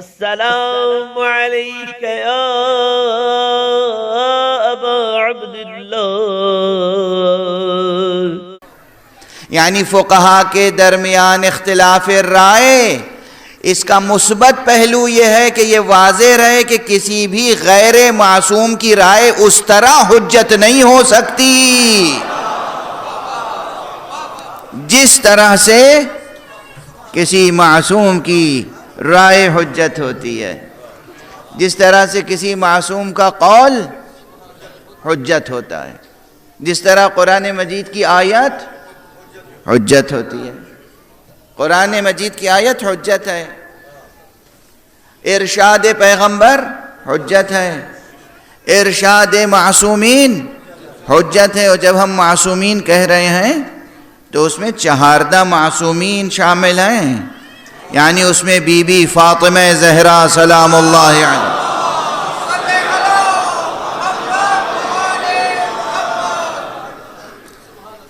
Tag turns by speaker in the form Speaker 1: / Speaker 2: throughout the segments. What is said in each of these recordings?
Speaker 1: السلام علیک یا ابا عبداللہ.
Speaker 2: یعنی فقہا کے درمیان اختلاف رائے، اس کا مثبت پہلو یہ ہے کہ یہ واضح رہے کہ کسی بھی غیر معصوم کی رائے اس طرح حجت نہیں ہو سکتی جس طرح سے کسی معصوم کی رائے حجت ہوتی ہے، جس طرح سے کسی معصوم کا قول حجت ہوتا ہے، جس طرح قرآن مجید کی آیت حجت ہوتی ہے. قرآن مجید کی آیت حجت ہے، ارشاد پیغمبر حجت ہے، ارشاد معصومین حجت ہے. اور جب ہم معصومین کہہ رہے ہیں تو اس میں چہاردہ معصومین شامل ہیں، یعنی اس میں بی بی فاطمہ زہرا سلام اللہ علیہا،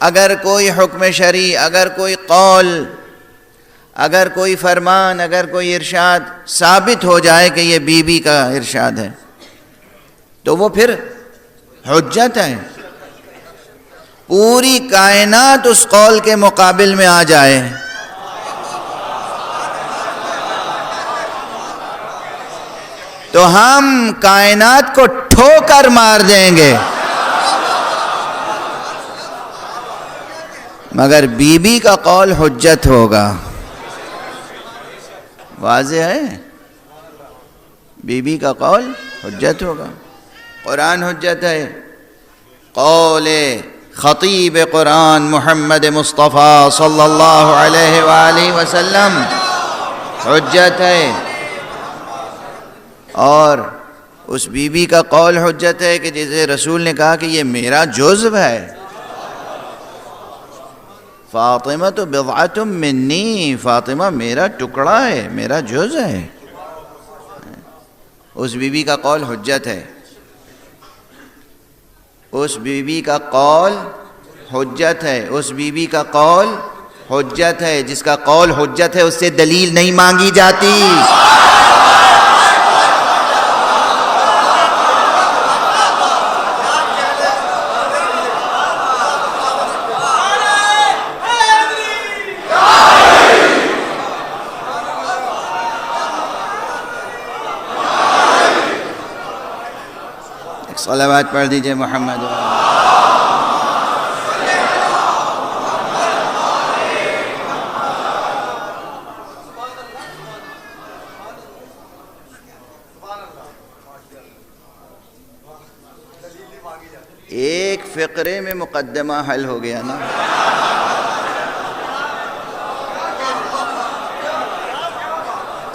Speaker 2: اگر کوئی حکم شرعی، اگر کوئی قول، اگر کوئی فرمان، اگر کوئی ارشاد ثابت ہو جائے کہ یہ بی بی کا ارشاد ہے تو وہ پھر حجت ہے. پوری کائنات اس قول کے مقابل میں آ جائے تو ہم کائنات کو ٹھوکر مار دیں گے، مگر بی بی کا قول حجت ہوگا. واضح ہے، بی بی کا قول حجت ہوگا. قرآن حجت ہے، قول خطیب قرآن محمد مصطفیٰ صلی اللہ علیہ وآلہ وسلم حجت ہے، اور اس بی بی کا قول حجت ہے کہ جسے رسول نے کہا کہ یہ میرا جزو ہے. فاطمہ تو بضعۃ منی، فاطمہ میرا ٹکڑا ہے، میرا جز ہے. اس بی بی کا قول حجت ہے، اس بی بی کا قول حجت ہے، اس بی بی کا قول حجت ہے. جس کا قول حجت ہے اس سے دلیل نہیں مانگی جاتی. صلوات پڑھ دیجئے محمد. ایک فقرے میں مقدمہ حل ہو گیا نا.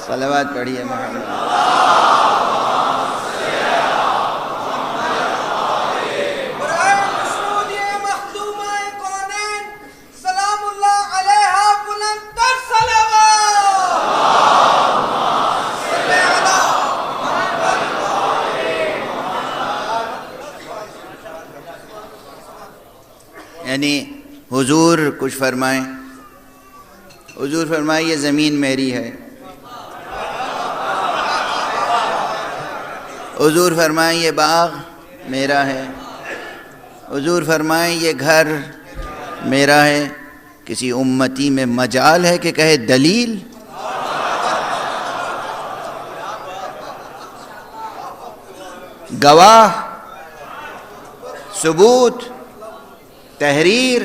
Speaker 2: صلوات پڑھیے محمد. یعنی حضور کچھ فرمائیں، حضور فرمائیں یہ زمین میری ہے، حضور فرمائیں یہ باغ میرا ہے، حضور فرمائیں یہ گھر میرا ہے. کسی امتی میں مجال ہے کہ کہے دلیل؟ گواہ، ثبوت، تحریر.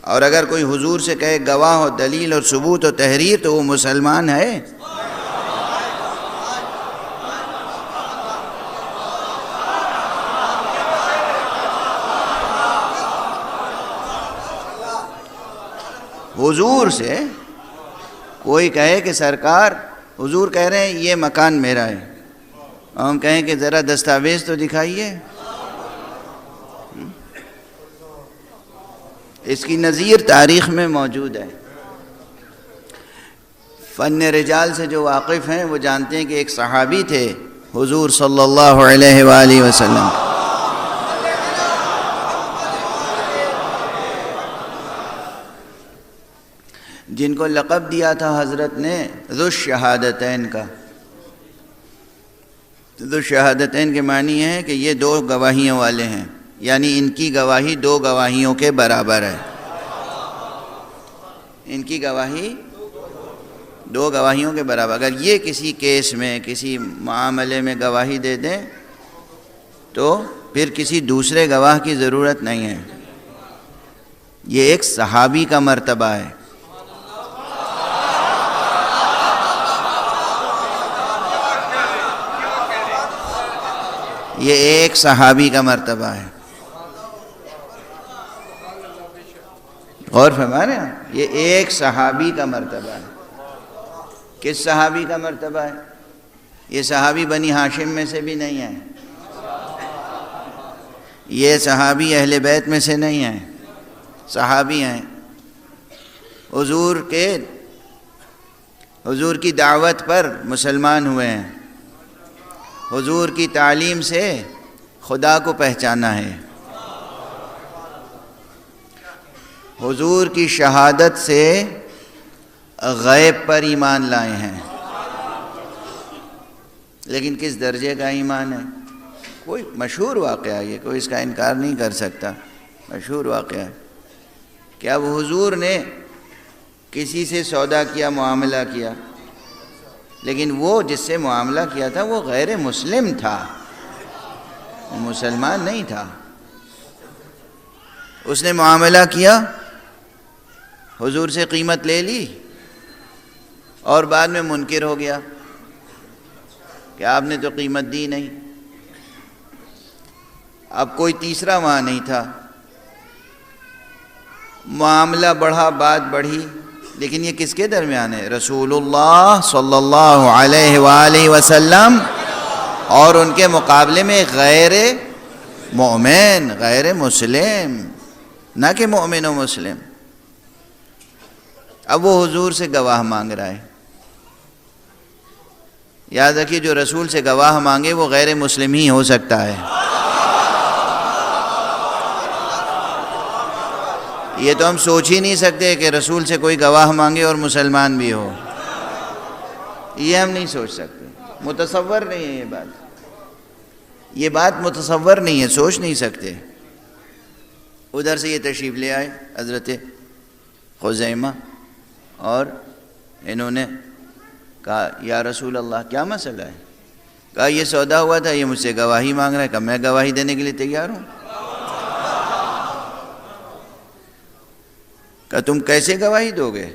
Speaker 2: اور اگر کوئی حضور سے کہے گواہ و دلیل اور ثبوت و تحریر تو وہ مسلمان ہے. حضور سے کوئی کہے کہ سرکار، حضور کہہ رہے ہیں یہ مکان میرا ہے، اور ہم کہیں کہ ذرا دستاویز تو دکھائیے. اس کی نظیر تاریخ میں موجود ہے. فن رجال سے جو واقف ہیں وہ جانتے ہیں کہ ایک صحابی تھے حضور صلی اللہ علیہ وآلہ وسلم، جن کو لقب دیا تھا حضرت نے ذو الشہادتین کا. ذو الشہادتین کے معنی ہے کہ یہ دو گواہیوں والے ہیں، یعنی ان کی گواہی دو گواہیوں کے برابر ہے. ان کی گواہی دو گواہیوں کے برابر. اگر یہ کسی کیس میں کسی معاملے میں گواہی دے دیں تو پھر کسی دوسرے گواہ کی ضرورت نہیں ہے. یہ ایک صحابی کا مرتبہ ہے. یہ ایک صحابی کا مرتبہ ہے. غور فرما رہے ہیں؟ یہ ایک صحابی کا مرتبہ ہے. کس صحابی کا مرتبہ ہے؟ یہ صحابی بنی ہاشم میں سے بھی نہیں ہے، یہ صحابی اہل بیت میں سے نہیں ہیں، صحابی ہیں. حضور کی دعوت پر مسلمان ہوئے ہیں، حضور کی تعلیم سے خدا کو پہچانا ہے، حضور کی شہادت سے غیب پر ایمان لائے ہیں. لیکن کس درجے کا ایمان ہے؟ کوئی مشہور واقعہ ہے، یہ کوئی اس کا انکار نہیں کر سکتا، مشہور واقعہ ہے. کیا وہ حضور نے کسی سے سودا کیا، معاملہ کیا، لیکن وہ جس سے معاملہ کیا تھا وہ غیر مسلم تھا، وہ مسلمان نہیں تھا. اس نے معاملہ کیا، حضور سے قیمت لے لی اور بعد میں منکر ہو گیا کہ آپ نے تو قیمت دی نہیں. اب کوئی تیسرا وہاں نہیں تھا، معاملہ بڑھا، بات بڑھی، لیکن یہ کس کے درمیان ہے؟ رسول اللہ صلی اللہ علیہ وآلہ وسلم اور ان کے مقابلے میں غیر مومن، غیر مسلم، نہ کہ مومن و مسلم. اب وہ حضور سے گواہ مانگ رہا ہے. یاد رکھیے جو رسول سے گواہ مانگے وہ غیر مسلم ہی ہو سکتا ہے. یہ تو ہم سوچ ہی نہیں سکتے کہ رسول سے کوئی گواہ مانگے اور مسلمان بھی ہو. یہ ہم نہیں سوچ سکتے، متصور نہیں ہے یہ بات. یہ بات متصور نہیں ہے، سوچ نہیں سکتے. ادھر سے یہ تشریف لے آئے حضرت خزیمہ اور انہوں نے کہا یا رسول اللہ کیا مسئلہ ہے؟ کہا یہ سودا ہوا تھا، یہ مجھ سے گواہی مانگ رہا ہے. کہ میں گواہی دینے کے لیے تیار ہوں. کہ تم کیسے گواہی دو گے؟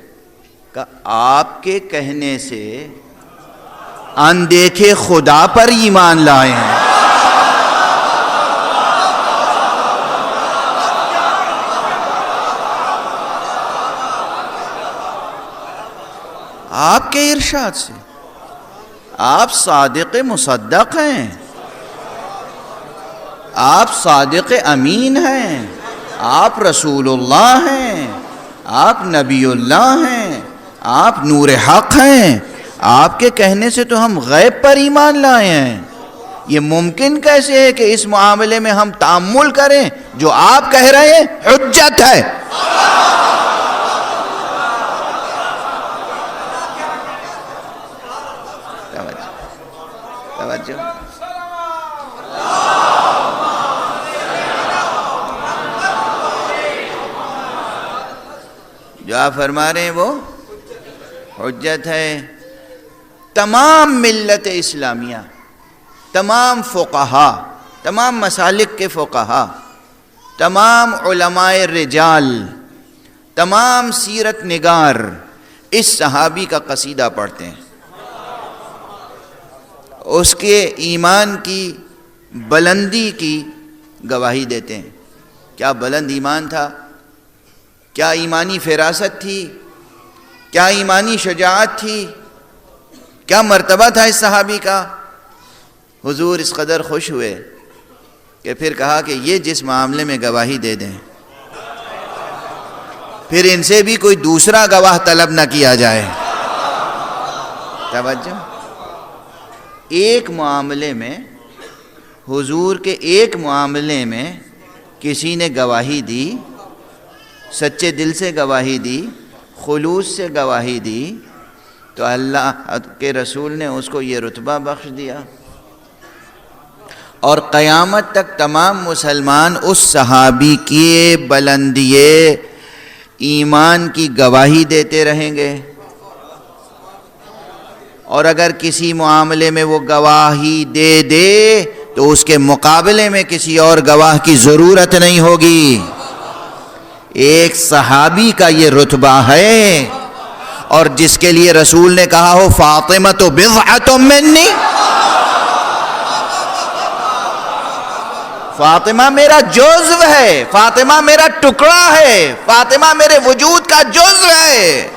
Speaker 2: کہ آپ کے کہنے سے اندیکھے خدا پر ایمان لائے ہیں. آپ کے ارشاد سے. آپ صادق مصدق ہیں، آپ صادق امین ہیں، آپ رسول اللہ ہیں، آپ نبی اللہ ہیں، آپ نور حق ہیں. آپ کے کہنے سے تو ہم غیب پر ایمان لائے ہیں. یہ ممکن کیسے ہے کہ اس معاملے میں ہم تأمل کریں؟ جو آپ کہہ رہے ہیں حجت ہے. توجہ. جو آپ فرما رہے ہیں وہ حجت ہے. تمام ملت اسلامیہ، تمام فقہا، تمام مسالک کے فقہا، تمام علماء رجال، تمام سیرت نگار اس صحابی کا قصیدہ پڑھتے ہیں، اس کے ایمان کی بلندی کی گواہی دیتے ہیں. کیا بلند ایمان تھا، کیا ایمانی فراست تھی، کیا ایمانی شجاعت تھی، کیا مرتبہ تھا اس صحابی کا. حضور اس قدر خوش ہوئے کہ پھر کہا کہ یہ جس معاملے میں گواہی دے دیں پھر ان سے بھی کوئی دوسرا گواہ طلب نہ کیا جائے. توجہ. ایک معاملے میں، حضور کے ایک معاملے میں کسی نے گواہی دی، سچے دل سے گواہی دی، خلوص سے گواہی دی تو اللہ کے رسول نے اس کو یہ رتبہ بخش دیا، اور قیامت تک تمام مسلمان اس صحابی کی بلندی ایمان کی گواہی دیتے رہیں گے، اور اگر کسی معاملے میں وہ گواہی دے دے تو اس کے مقابلے میں کسی اور گواہ کی ضرورت نہیں ہوگی۔ ایک صحابی کا یہ رتبہ ہے، اور جس کے لیے رسول نے کہا ہو فاطمہ تو بضعۃ منی، فاطمہ میرا جزو ہے، فاطمہ میرا ٹکڑا ہے، فاطمہ میرے وجود کا جزو ہے۔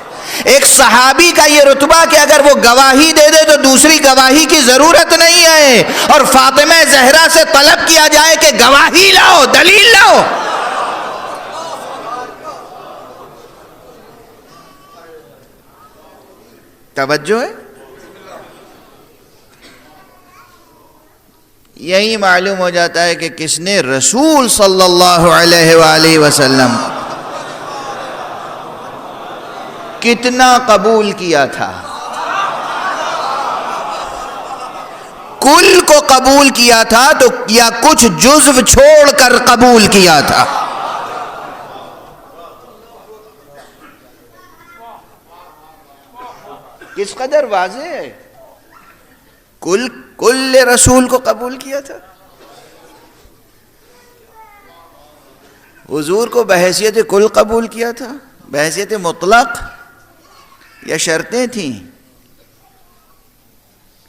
Speaker 2: ایک صحابی کا یہ رتبہ کہ اگر وہ گواہی دے دے تو دوسری گواہی کی ضرورت نہیں ہے، اور فاطمہ زہرا سے طلب کیا جائے کہ گواہی لاؤ، دلیل لاؤ۔ توجہ ہے؟ یہی معلوم ہو جاتا ہے کہ کس نے رسول صلی اللہ علیہ وآلہ وسلم کتنا قبول کیا تھا۔ کل کو قبول کیا تھا تو یا کچھ جزو چھوڑ کر قبول کیا تھا؟ کس قدر واضح ہے، کل رسول کو قبول کیا تھا۔ حضور کو بحیثیت کل قبول کیا تھا، بحیثیت مطلق، یا شرطیں تھیں؟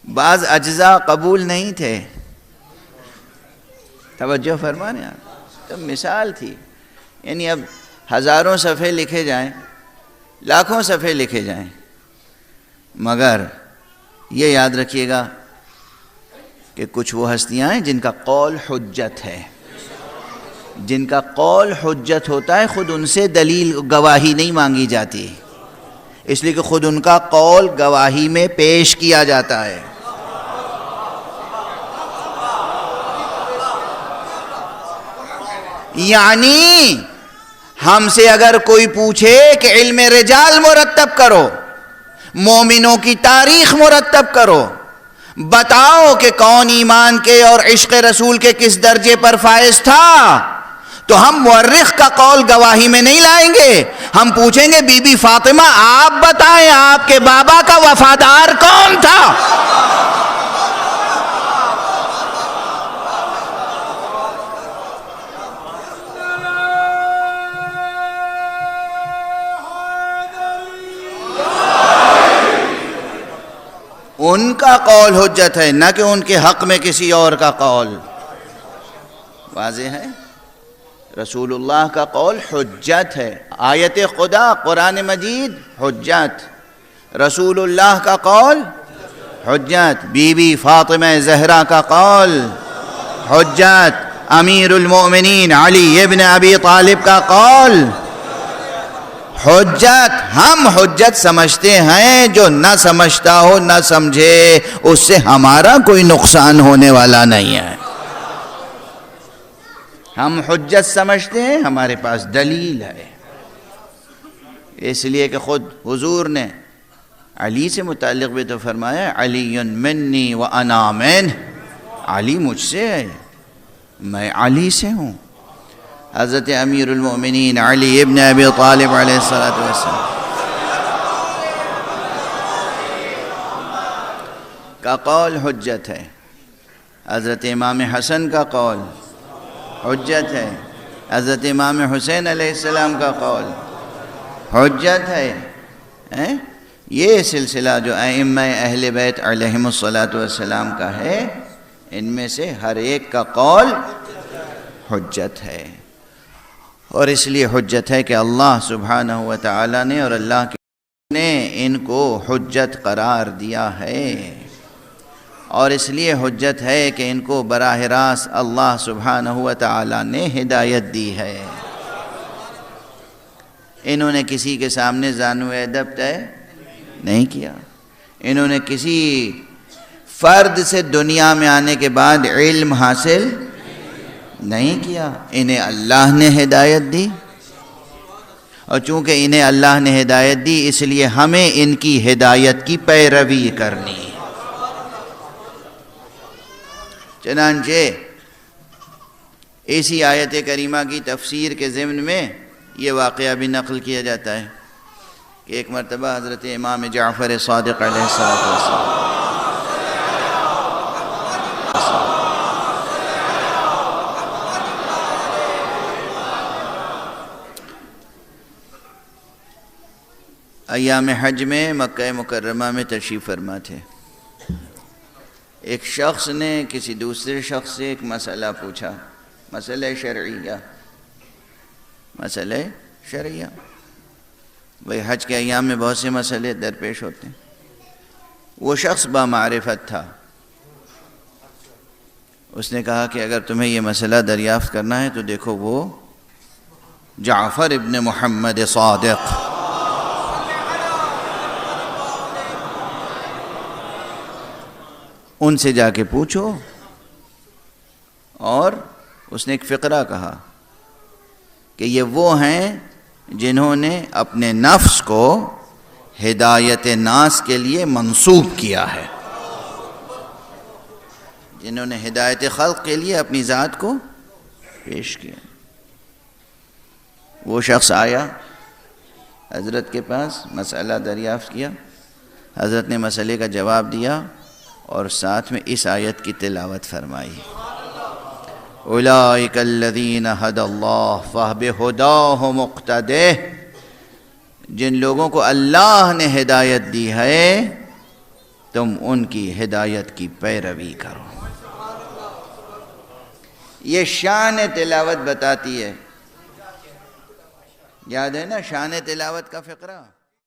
Speaker 2: بعض اجزاء قبول نہیں تھے۔ توجہ فرمانے آپ، تو مثال تھی، یعنی اب ہزاروں صفحے لکھے جائیں، لاکھوں صفحے لکھے جائیں، مگر یہ یاد رکھیے گا کہ کچھ وہ ہستیاں ہیں جن کا قول حجت ہے، جن کا قول حجت ہوتا ہے، خود ان سے دلیل گواہی نہیں مانگی جاتی، اس لیے کہ خود ان کا قول گواہی میں پیش کیا جاتا ہے۔ یعنی ہم سے اگر کوئی پوچھے کہ علم رجال مرتب کرو، مومنوں کی تاریخ مرتب کرو، بتاؤ کہ کون ایمان کے اور عشق رسول کے کس درجے پر فائز تھا، تو ہم مورخ کا قول گواہی میں نہیں لائیں گے، ہم پوچھیں گے بی بی فاطمہ آپ بتائیں آپ کے بابا کا وفادار کون تھا؟ ان کا قول حجت ہے، نہ کہ ان کے حق میں کسی اور کا قول۔ واضح ہے؟ رسول اللہ کا قول حجت ہے، آیت خدا قرآن مجید حجت، رسول اللہ کا قول حجت، بی بی فاطمہ زہرا کا قول حجت، امیر المؤمنین علی ابن ابی طالب کا قول حجت۔ ہم حجت سمجھتے ہیں، جو نہ سمجھتا ہو نہ سمجھے اس سے ہمارا کوئی نقصان ہونے والا نہیں ہے۔ ہم حجت سمجھتے ہیں، ہمارے پاس دلیل ہے، اس لیے کہ خود حضور نے علی سے متعلق بھی تو فرمایا علی منی وانا منہ، علی مجھ سے ہے، میں علی سے ہوں۔ حضرت امیر المؤمنین علی ابن ابی طالب علیہ السلام کا قول حجت ہے، حضرت امام حسن کا قول حجت ہے، حضرت امام حسین علیہ السلام کا قول حجت ہے۔ یہ سلسلہ جو ائمہ اہل بیت علیہم الصلاۃ کا ہے، ان میں سے ہر ایک کا قول حجت ہے، اور اس لیے حجت ہے کہ اللہ سبحانہ و تعالی نے اور اللہ نے ان کو حجت قرار دیا ہے، اور اس لیے حجت ہے کہ ان کو براہ راست اللہ سبحانہ و تعالی نے ہدایت دی ہے۔ انہوں نے کسی کے سامنے زانو ادب طے نہیں کیا، انہوں نے کسی فرد سے دنیا میں آنے کے بعد علم حاصل نہیں کیا، انہیں اللہ نے ہدایت دی، اور چونکہ انہیں اللہ نے ہدایت دی اس لیے ہمیں ان کی ہدایت کی پیروی کرنی ہے۔ چنانچہ اسی آیت کریمہ کی تفسیر کے ضمن میں یہ واقعہ بھی نقل کیا جاتا ہے کہ ایک مرتبہ حضرت امام جعفر صادق علیہ السلام ایام حج میں مکہ مکرمہ میں تشریف فرما تھے۔ ایک شخص نے کسی دوسرے شخص سے ایک مسئلہ پوچھا، مسئلہ شرعیہ۔ بھئی حج کے ایام میں بہت سے مسئلے درپیش ہوتے ہیں۔ وہ شخص بامعرفت تھا، اس نے کہا کہ اگر تمہیں یہ مسئلہ دریافت کرنا ہے تو دیکھو وہ جعفر ابن محمد صادق، ان سے جا کے پوچھو۔ اور اس نے ایک فقرہ کہا کہ یہ وہ ہیں جنہوں نے اپنے نفس کو ہدایت ناس کے لیے منسوب کیا ہے، جنہوں نے ہدایت خلق کے لیے اپنی ذات کو پیش کیا۔ وہ شخص آیا حضرت کے پاس، مسئلہ دریافت کیا، حضرت نے مسئلے کا جواب دیا اور ساتھ میں اس آیت کی تلاوت فرمائی، اولئک الذین ھدی اللہ فبہداہ مقتدہ، جن لوگوں کو اللہ نے ہدایت دی ہے تم ان کی ہدایت کی پیروی کرو۔ یہ شان تلاوت بتاتی ہے، یاد ہے نا شان تلاوت کا فقرہ؟